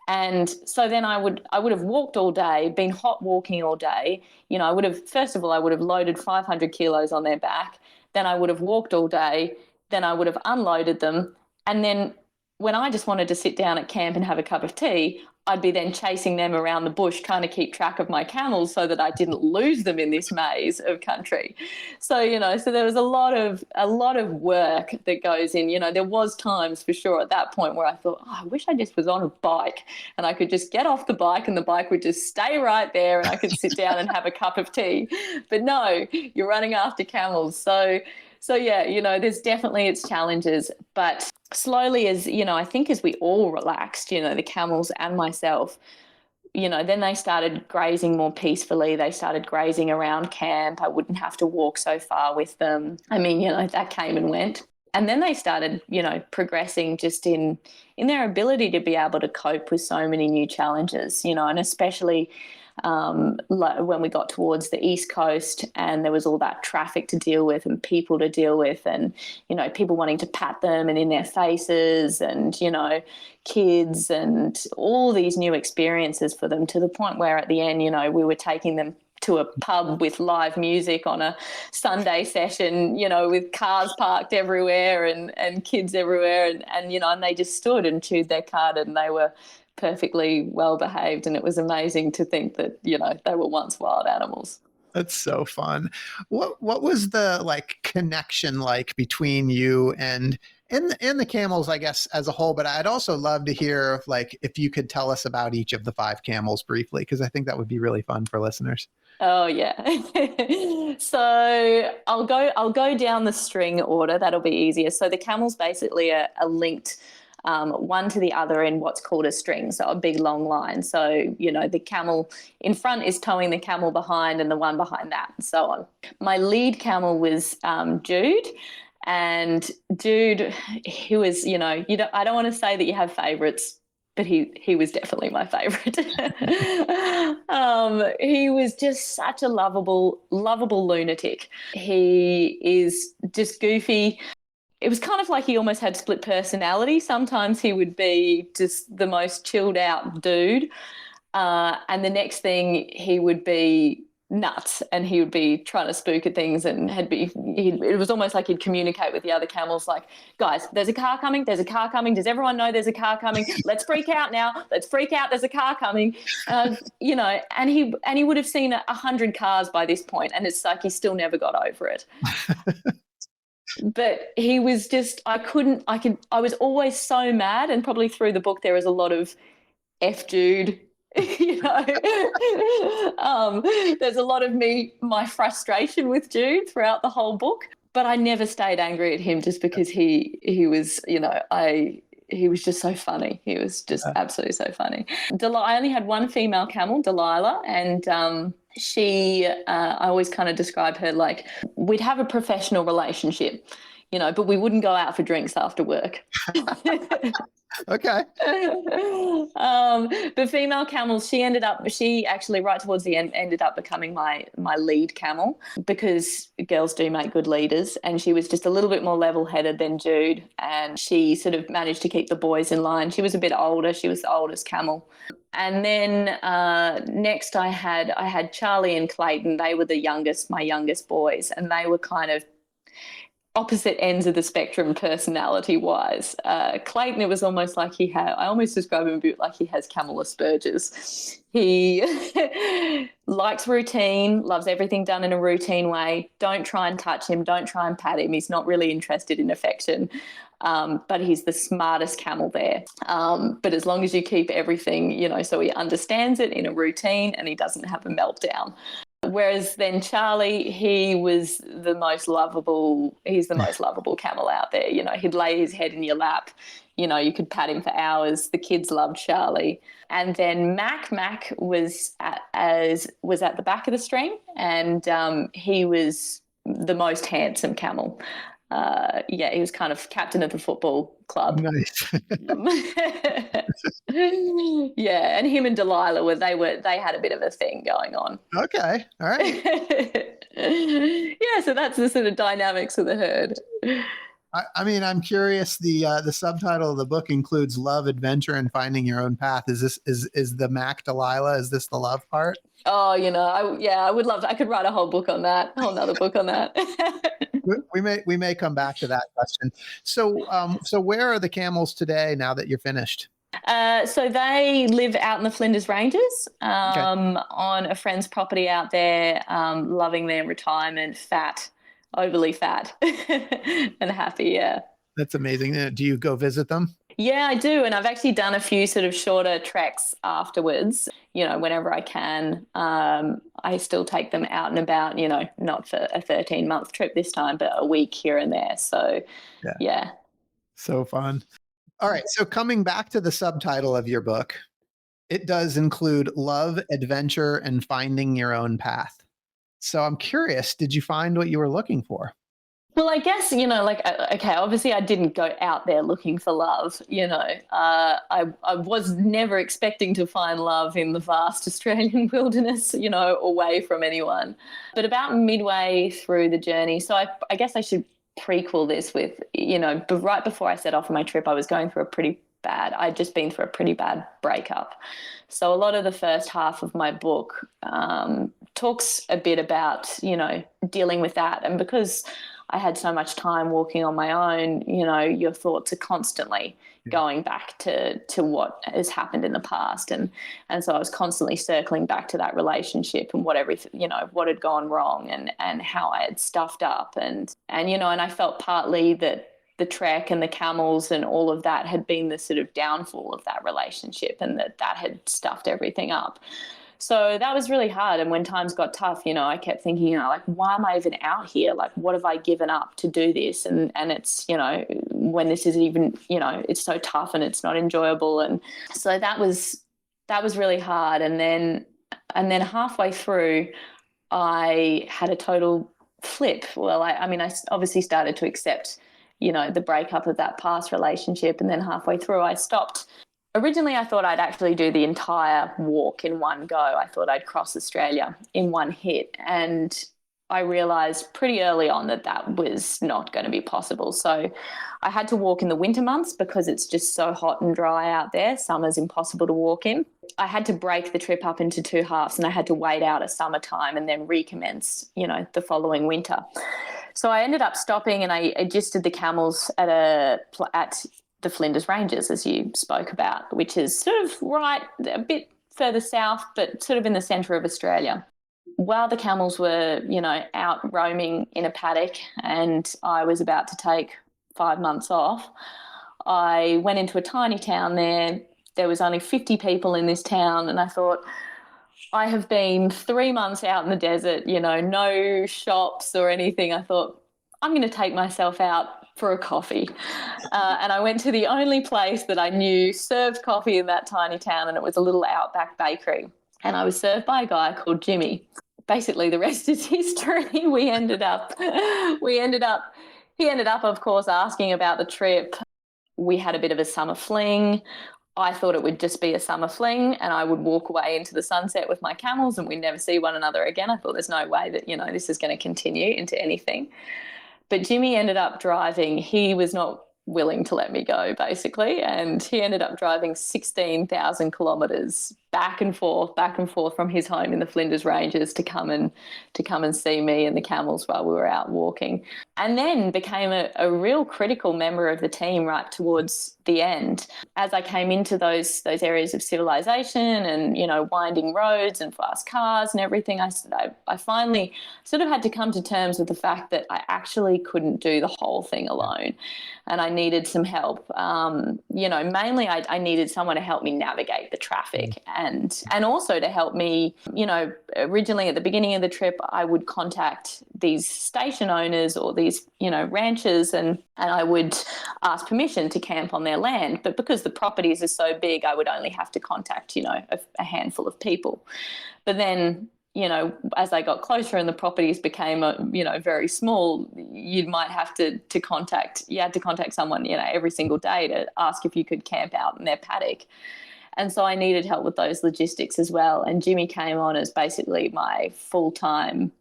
And so then I would have walked all day, been hot walking all day. I would have loaded 500 kilos on their back. Then I would have walked all day. Then I would have unloaded them. And then when I just wanted to sit down at camp and have a cup of tea, I'd be then chasing them around the bush, trying to keep track of my camels so that I didn't lose them in this maze of country. So, so there was a lot of work that goes in. There was times for sure at that point where I thought, I wish I just was on a bike and I could just get off the bike and the bike would just stay right there and I could sit down and have a cup of tea. But no, you're running after camels. So there's definitely its challenges, but slowly I think as we all relaxed, the camels and myself, then they started grazing more peacefully. They started grazing around camp. I wouldn't have to walk so far with them. I mean, that came and went. And then they started, progressing just in their ability to be able to cope with so many new challenges, and especially when we got towards the East Coast and there was all that traffic to deal with and people to deal with and, people wanting to pat them and in their faces and, kids and all these new experiences for them, to the point where at the end, we were taking them to a pub with live music on a Sunday session, with cars parked everywhere and kids everywhere. And they just stood and chewed their cud and they were perfectly well behaved. And it was amazing to think that, they were once wild animals. That's so fun. What was the connection between you and the camels, I guess, as a whole? But I'd also love to hear if you could tell us about each of the 5 camels briefly, because I think that would be really fun for listeners. Oh yeah. So I'll go down the string order. That'll be easier. So the camels basically are linked one to the other in what's called a string, so a big long line. So, the camel in front is towing the camel behind and the one behind that and so on. My lead camel was Jude. And Jude, he was, I don't want to say that you have favorites, but he was definitely my favorite. He was just such a lovable lunatic. He is just goofy. It was kind of like he almost had split personality. Sometimes he would be just the most chilled out dude. And the next thing he would be nuts, and he would be trying to spook at things, and it was almost like he'd communicate with the other camels like, guys, there's a car coming, does everyone know there's a car coming? Let's freak out now, there's a car coming. You know, and he would have seen 100 cars by this point, and it's like he still never got over it. But he was just, I was always so mad, and probably through the book there was a lot of F Jude. You know, there's a lot of my frustration with Jude throughout the whole book, but I never stayed angry at him just because he was, you know, he was just so funny. He was just absolutely so funny. I only had one female camel, Delilah, and she, I always kind of describe her like we'd have a professional relationship, you know, but we wouldn't go out for drinks after work. Okay. But female camels, she actually right towards the end ended up becoming my lead camel, because girls do make good leaders, and she was just a little bit more level-headed than Jude, and she sort of managed to keep the boys in line. She was a bit older. She was the oldest camel. And then next I had Charlie and Clayton. They were my youngest boys, and they were kind of opposite ends of the spectrum personality-wise. Clayton, it was almost like I almost describe him a bit like he has camel Asperger's. He likes routine, loves everything done in a routine way. Don't try and touch him. Don't try and pat him. He's not really interested in affection. But he's the smartest camel there. But as long as you keep everything, you know, so he understands it in a routine and he doesn't have a meltdown. Whereas then Charlie, he's the most lovable camel out there. You know, he'd lay his head in your lap. You know, you could pat him for hours. The kids loved Charlie. And then Mac was at the back of the stream, and he was the most handsome camel. He was kind of captain of the football club. Nice. Yeah, and him and Delilah they had a bit of a thing going on. Okay, all right. Yeah, so that's the sort of dynamics of the herd. I mean, I'm curious. The subtitle of the book includes love, adventure, and finding your own path. Is the Mac Delilah? Is this the love part? Oh, you know, I would love to. I could write a whole book on that, a whole nother book on that. We may come back to that question. So where are the camels today now that you're finished? So they live out in the Flinders Ranges, on a friend's property out there, loving their retirement, overly fat and happy. Yeah. That's amazing. Do you go visit them? Yeah, I do. And I've actually done a few sort of shorter treks afterwards, you know, whenever I can. I still take them out and about, you know, not for a 13-month trip this time, but a week here and there. So, yeah. So fun. All right. So coming back to the subtitle of your book, it does include love, adventure, and finding your own path. So I'm curious, did you find what you were looking for? Well, I guess, you know, like, okay, obviously I didn't go out there looking for love, you know. I was never expecting to find love in the vast Australian wilderness, you know, away from anyone. But about midway through the journey, so I guess I should prequel this with, you know, but right before I set off on my trip, I was going through I'd just been through a pretty bad breakup. So a lot of the first half of my book talks a bit about, you know, dealing with that. And because I had so much time walking on my own, you know, your thoughts are constantly going back to what has happened in the past. And so I was constantly circling back to that relationship and what had gone wrong and how I had stuffed up. And you know, and I felt partly that the trek and the camels and all of that had been the sort of downfall of that relationship, and that had stuffed everything up. So that was really hard. And when times got tough, you know, I kept thinking, you know, like, why am I even out here? Like, what have I given up to do this? And it's, you know, when this is even, you know, it's so tough and it's not enjoyable. And so that was really hard. And then halfway through, I had a total flip. Well, I mean, I obviously started to accept, you know, the breakup of that past relationship. And then halfway through, I stopped. Originally, I thought I'd actually do the entire walk in one go. I thought I'd cross Australia in one hit. And I realized pretty early on that that was not going to be possible. So I had to walk in the winter months because it's just so hot and dry out there. Summer's impossible to walk in. I had to break the trip up into two halves, and I had to wait out a summertime and then recommence, the following winter. So I ended up stopping, and I just did the camels at the Flinders Ranges, as you spoke about, which is sort of right a bit further south, but sort of in the centre of Australia. While the camels were, out roaming in a paddock and I was about to take 5 months off, I went into a tiny town there. There was only 50 people in this town, and I thought, I have been 3 months out in the desert, no shops or anything. I thought, I'm going to take myself out for a coffee. And I went to the only place that I knew served coffee in that tiny town, and it was a little outback bakery. And I was served by a guy called Jimmy. Basically, the rest is history. He ended up, of course, asking about the trip. We had a bit of a summer fling. I thought it would just be a summer fling and I would walk away into the sunset with my camels and we'd never see one another again. I thought there's no way that, this is going to continue into anything. But Jimmy ended up driving. He was not willing to let me go, basically, and he ended up driving 16,000 kilometres back and forth from his home in the Flinders Ranges to come and see me and the camels while we were out walking, and then became a real critical member of the team right towards the end. As I came into those areas of civilization and winding roads and fast cars and everything, I finally sort of had to come to terms with the fact that I actually couldn't do the whole thing alone, and I needed some help. Mainly I needed someone to help me navigate the traffic and also to help me, originally at the beginning of the trip, I would contact these station owners or these, ranchers and I would ask permission to camp on their land. But because the properties are so big, I would only have to contact, a handful of people. But then, as I got closer and the properties became, very small, you had to contact someone, every single day to ask if you could camp out in their paddock. And so I needed help with those logistics as well. And Jimmy came on as basically my full-time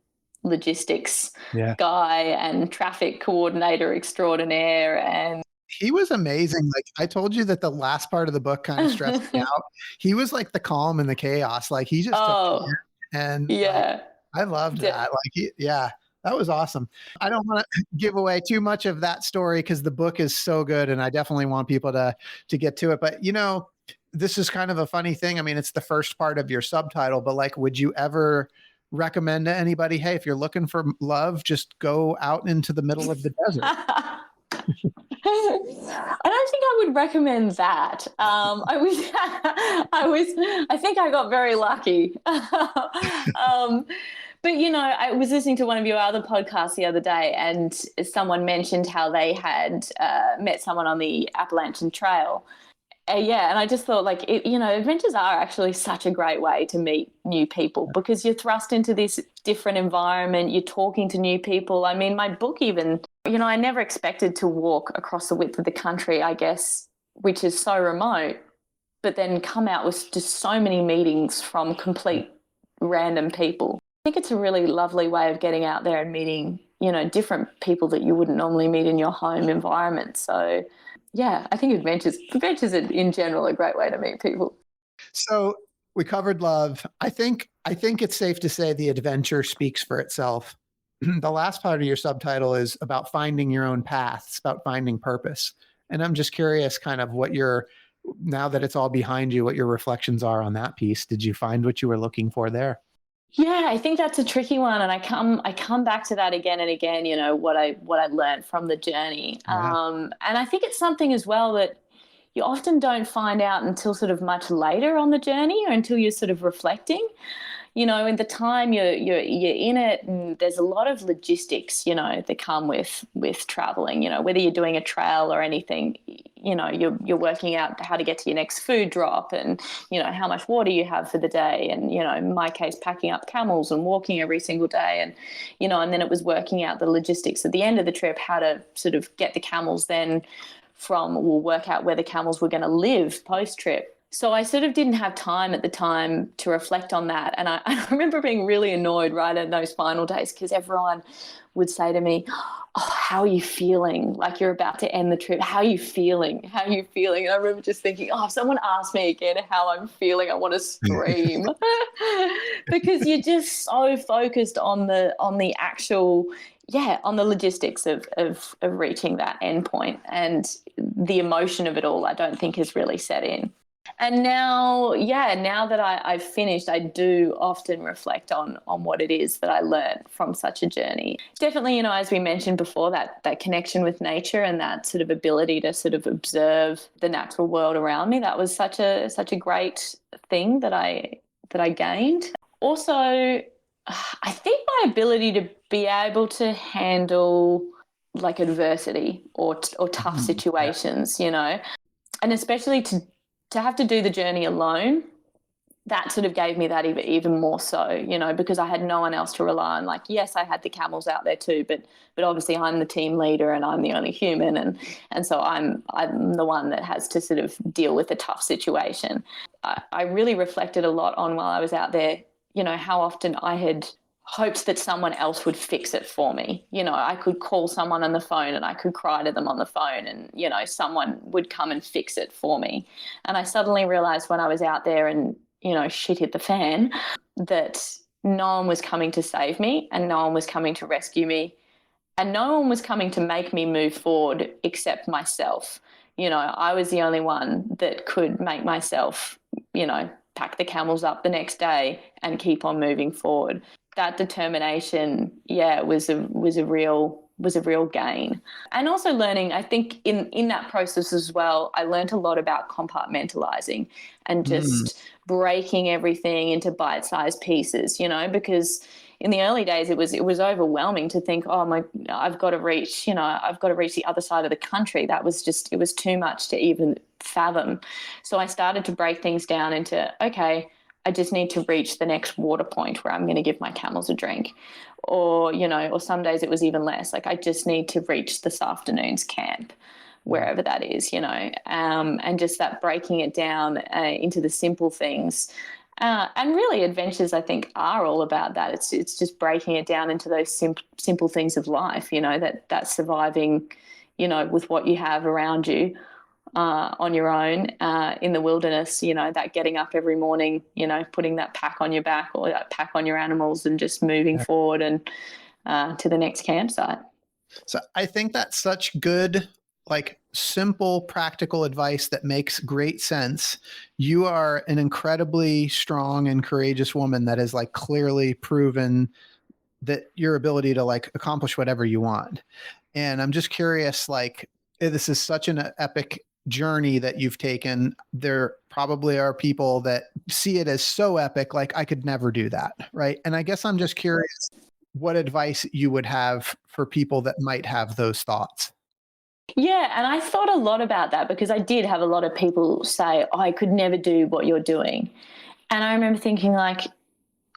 logistics guy and traffic coordinator extraordinaire. And he was amazing. Like I told you that the last part of the book kind of stressed me out. He was like the calm in the chaos. Like he just took care. And I loved that. Like that was awesome. I don't want to give away too much of that story because the book is so good and I definitely want people to get to it. But this is kind of a funny thing. I mean, it's the first part of your subtitle, but like, would you ever recommend to anybody, hey, if you're looking for love, just go out into the middle of the desert? I don't think I would recommend that. I think I got very lucky. But, I was listening to one of your other podcasts the other day and someone mentioned how they had met someone on the Appalachian Trail. And I just thought adventures are actually such a great way to meet new people because you're thrust into this different environment. You're talking to new people. I mean, my book even, I never expected to walk across the width of the country, I guess, which is so remote, but then come out with just so many meetings from complete random people. I think it's a really lovely way of getting out there and meeting, different people that you wouldn't normally meet in your home environment. So yeah, I think adventures in general are a great way to meet people. So we covered love. I think it's safe to say the adventure speaks for itself. The last part of your subtitle is about finding your own path. It's about finding purpose. And I'm just curious kind of now that it's all behind you, what your reflections are on that piece. Did you find what you were looking for there? Yeah, I think that's a tricky one, and I come back to that again and again. What I learned from the journey, and I think it's something as well that you often don't find out until sort of much later on the journey, or until you're sort of reflecting. In the time you're in it, and there's a lot of logistics, that come with traveling. Whether you're doing a trail or anything, you're working out how to get to your next food drop, and how much water you have for the day, and in my case, packing up camels and walking every single day, and and then it was working out the logistics at the end of the trip, how to sort of get the camels then work out where the camels were going to live post trip. So I sort of didn't have time at the time to reflect on that. And I remember being really annoyed right in those final days because everyone would say to me, "Oh, how are you feeling? Like you're about to end the trip. How are you feeling? How are you feeling?" And I remember just thinking, "Oh, if someone asks me again how I'm feeling, I want to scream." Because you're just so focused on the actual, on the logistics of reaching that end point, and the emotion of it all I don't think has really set in. And now, now that I've finished, I do often reflect on what it is that I learned from such a journey. Definitely, as we mentioned before, that connection with nature and that sort of ability to sort of observe the natural world around me, that was such a great thing that I gained. Also, I think my ability to be able to handle like adversity or tough situations, and especially to have to do the journey alone, that sort of gave me that even more so, because I had no one else to rely on. Like, yes, I had the camels out there too, but obviously I'm the team leader and I'm the only human, and so I'm the one that has to sort of deal with a tough situation. I really reflected a lot on while I was out there, how often I had hoped that someone else would fix it for me. I could call someone on the phone and I could cry to them on the phone and, someone would come and fix it for me. And I suddenly realized when I was out there and, shit hit the fan, that no one was coming to save me and no one was coming to rescue me and no one was coming to make me move forward except myself. I was the only one that could make myself, pack the camels up the next day and keep on moving forward. That determination, was a real gain. And also learning, I think in that process as well, I learned a lot about compartmentalizing and just breaking everything into bite-sized pieces, because in the early days it was overwhelming to think, oh I've got to reach the other side of the country. It was too much to even fathom. So I started to break things down into, okay, I just need to reach the next water point where I'm going to give my camels a drink. Or, or some days it was even less. Like I just need to reach this afternoon's camp, wherever that is, and just that breaking it down into the simple things. And really adventures, I think, are all about that. It's just breaking it down into those simple things of life, that surviving, with what you have around you. On your own in the wilderness, that getting up every morning, putting that pack on your back or that pack on your animals and just moving forward and to the next campsite. So I think that's such good, like simple, practical advice that makes great sense. You are an incredibly strong and courageous woman that has like clearly proven that your ability to like accomplish whatever you want. And I'm just curious, like, this is such an epic journey that you've taken. There probably are people that see it as so epic, like I could never do that. Right. And I guess I'm just curious what advice you would have for people that might have those thoughts. Yeah, and I thought a lot about that because I did have a lot of people say, oh, I could never do what you're doing. And I remember thinking like,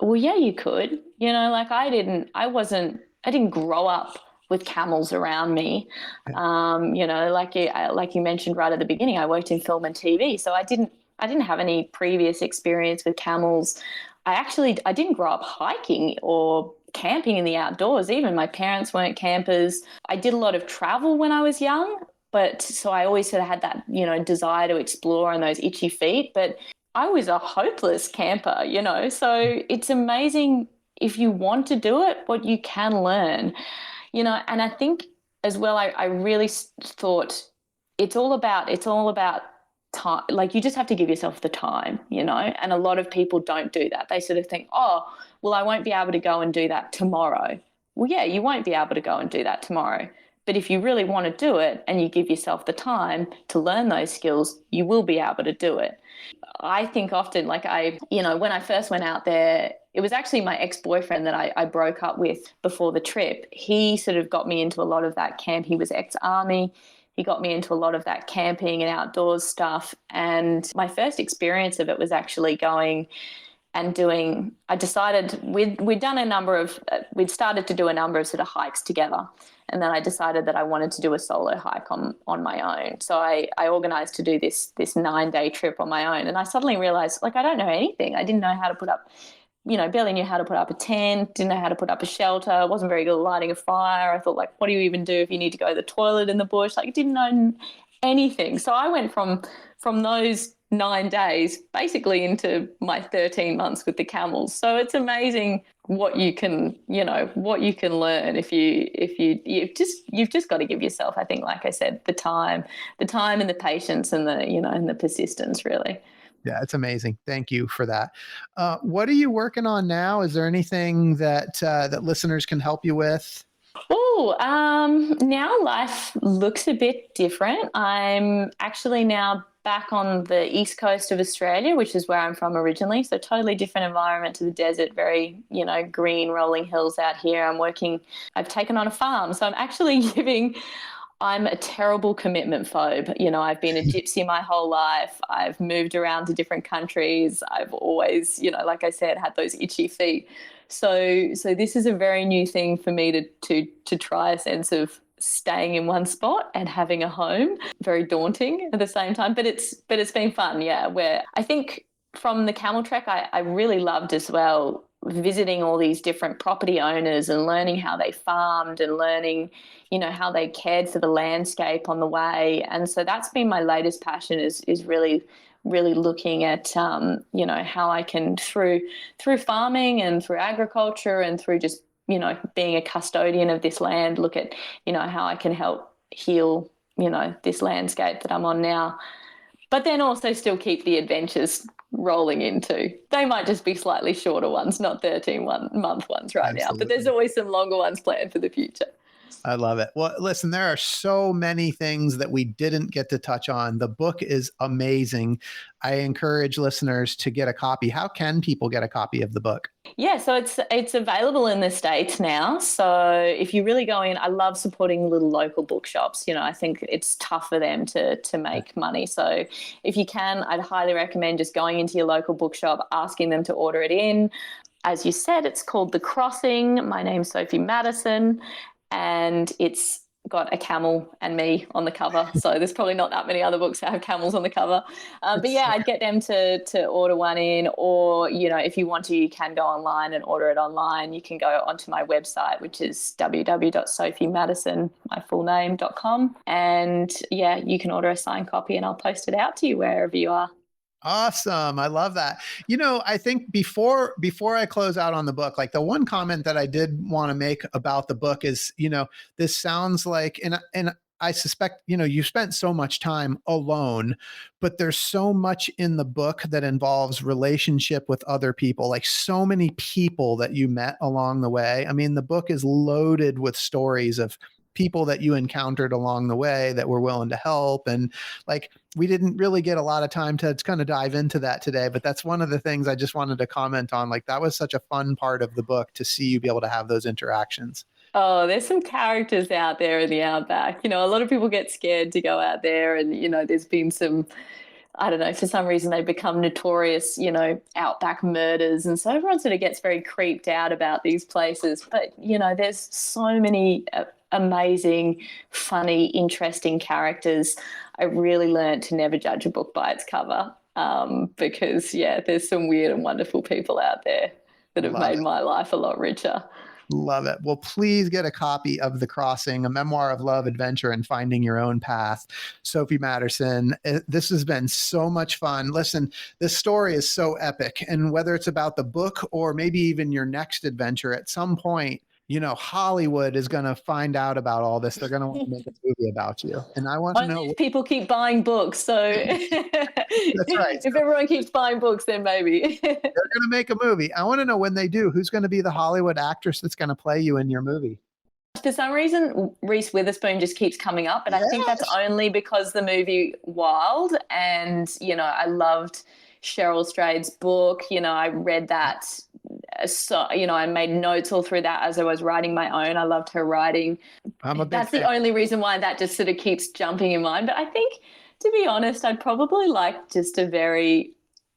well, yeah, you could, like I didn't grow up with camels around me. Like you mentioned right at the beginning, I worked in film and TV. So I didn't have any previous experience with camels. I didn't grow up hiking or camping in the outdoors. Even my parents weren't campers. I did a lot of travel when I was young, but so I always sort of had that, desire to explore and those itchy feet, but I was a hopeless camper, so it's amazing if you want to do it, what you can learn, and I think as well, I really thought it's all about time. Like you just have to give yourself the time, and a lot of people don't do that. They sort of think, oh, well, I won't be able to go and do that tomorrow. Well, yeah, you won't be able to go and do that tomorrow. But if you really want to do it and you give yourself the time to learn those skills, you will be able to do it. I think often, like when I first went out there, it was actually my ex-boyfriend that I broke up with before the trip. He sort of got me into a lot of that camp. He was ex-army. He got me into a lot of that camping and outdoors stuff. And my first experience of it was actually going and I decided we'd done we'd started to do a number of sort of hikes together. And then I decided that I wanted to do a solo hike on my own. So I organized to do this 9-day trip on my own. And I suddenly realized, like, I don't know anything. I didn't know how to put up, barely knew how to put up a tent, didn't know how to put up a shelter, wasn't very good at lighting a fire. I thought, like, what do you even do if you need to go to the toilet in the bush? Like, didn't know anything. So I went from those 9 days basically into my 13 months with the camels. So it's amazing what you can learn if you've just got to give yourself, I think, like I said, the time and the patience and the persistence, really. Yeah, it's amazing. Thank you for that. What are you working on now? Is there anything that listeners can help you with? Now life looks a bit different. I'm actually now back on the east coast of Australia, which is where I'm from originally. So totally different environment to the desert, very, green rolling hills out here. I've taken on a farm. So I'm actually I'm a terrible commitment phobe. I've been a gypsy my whole life. I've moved around to different countries. I've always, like I said, had those itchy feet. So this is a very new thing for me to try a sense of staying in one spot and having a home. Very daunting at the same time, but it's been fun. Yeah, where I think from the camel trek, I really loved as well visiting all these different property owners and learning how they farmed and learning, how they cared for the landscape on the way. And so that's been my latest passion is really looking at, how I can through farming and through agriculture and through just, being a custodian of this land, look at, how I can help heal, this landscape that I'm on now. But then also still keep the adventures rolling into. They might just be slightly shorter ones, not 13-month ones right now, but there's always some longer ones planned for the future. I love it. Well, listen, there are so many things that we didn't get to touch on. The book is amazing. I encourage listeners to get a copy. How can people get a copy of the book? Yeah, so it's available in the States now. So if you really go in, I love supporting little local bookshops. I think it's tough for them to make money. So if you can, I'd highly recommend just going into your local bookshop, asking them to order it in. As you said, it's called The Crossing. My name's Sophie Matterson, and it's got a camel and me on the cover. So there's probably not that many other books that have camels on the cover. But yeah, I'd get them to order one in, or, if you want to, you can go online and order it online. You can go onto my website, which is www.sophiematterson, my full name.com. And yeah, you can order a signed copy and I'll post it out to you wherever you are. Awesome. I love that. I think before I close out on the book, like the one comment that I did want to make about the book is, this sounds like, and I suspect, you spent so much time alone, but there's so much in the book that involves relationship with other people, like so many people that you met along the way. I mean, the book is loaded with stories of people that you encountered along the way that were willing to help. And like, we didn't really get a lot of time to kind of dive into that today, but that's one of the things I just wanted to comment on. Like, that was such a fun part of the book to see you be able to have those interactions. Oh, there's some characters out there in the outback. A lot of people get scared to go out there, and, there's been some, I don't know, for some reason they become notorious, outback murders. And so everyone sort of gets very creeped out about these places. But, there's so many amazing, funny, interesting characters. I really learned to never judge a book by its cover, because, yeah, there's some weird and wonderful people out there that have made my life a lot richer. Love it. Well, please get a copy of The Crossing, a memoir of love, adventure, and finding your own path. Sophie Matterson, this has been so much fun. Listen, this story is so epic. And whether it's about the book or maybe even your next adventure, at some point, Hollywood is going to find out about all this. They're going to want to make a movie about you. And I want to know if people keep buying books. So that's right. If everyone keeps buying books, then maybe they're going to make a movie. I want to know, when they do, who's going to be the Hollywood actress that's going to play you in your movie? For some reason, Reese Witherspoon just keeps coming up. And I think that's only because the movie Wild, and, I loved Cheryl Strayed's book. I read that. So, I made notes all through that as I was writing my own. I loved her writing. That's the only reason why that just sort of keeps jumping in mind. But I think, to be honest, I'd probably like just a very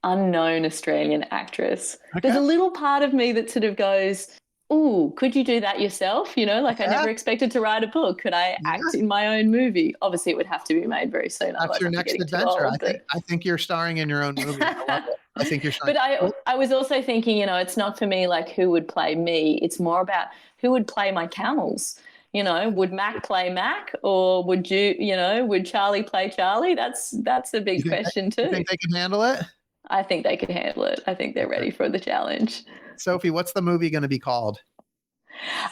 unknown Australian actress. Okay. There's a little part of me that sort of goes, "Ooh, could you do that yourself?" You know, like I never expected to write a book. Could I act in my own movie? Obviously, it would have to be made very soon. That's your next adventure. I think you're starring in your own movie. I love it. I think you're starring. But I was also thinking, you know, it's not for me like who would play me. It's more about who would play my camels. You know, would Mac play Mac, or would would Charlie play Charlie? That's a big question too. You think they can handle it? I think they can handle it. I think they're ready for the challenge. Sophie, what's the movie going to be called?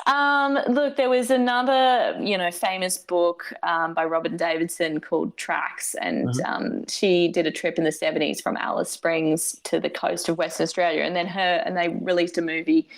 Look, there was another, famous book by Robin Davidson called Tracks, and she did a trip in the 70s from Alice Springs to the coast of Western Australia, and then they released a movie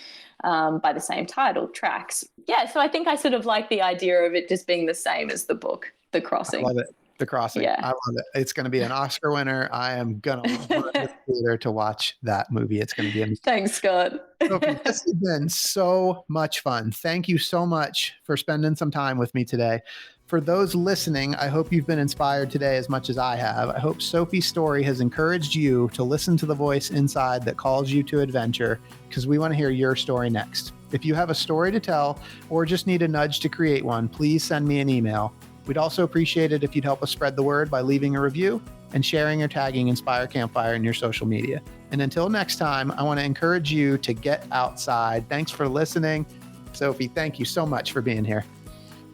by the same title, Tracks. Yeah, so I think I sort of like the idea of it just being the same as the book, The Crossing. I love it. The Crossing. Yeah. I love it. It's going to be an Oscar winner. I am going to run to the theater to watch that movie. It's going to be amazing. Thanks, Scott. Sophie, this has been so much fun. Thank you so much for spending some time with me today. For those listening, I hope you've been inspired today as much as I have. I hope Sophie's story has encouraged you to listen to the voice inside that calls you to adventure, because we want to hear your story next. If you have a story to tell or just need a nudge to create one, please send me an email. We'd also appreciate it if you'd help us spread the word by leaving a review and sharing or tagging Inspire Campfire in your social media. And until next time, I want to encourage you to get outside. Thanks for listening. Sophie, thank you so much for being here.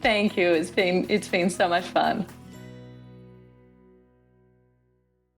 Thank you. It's been so much fun.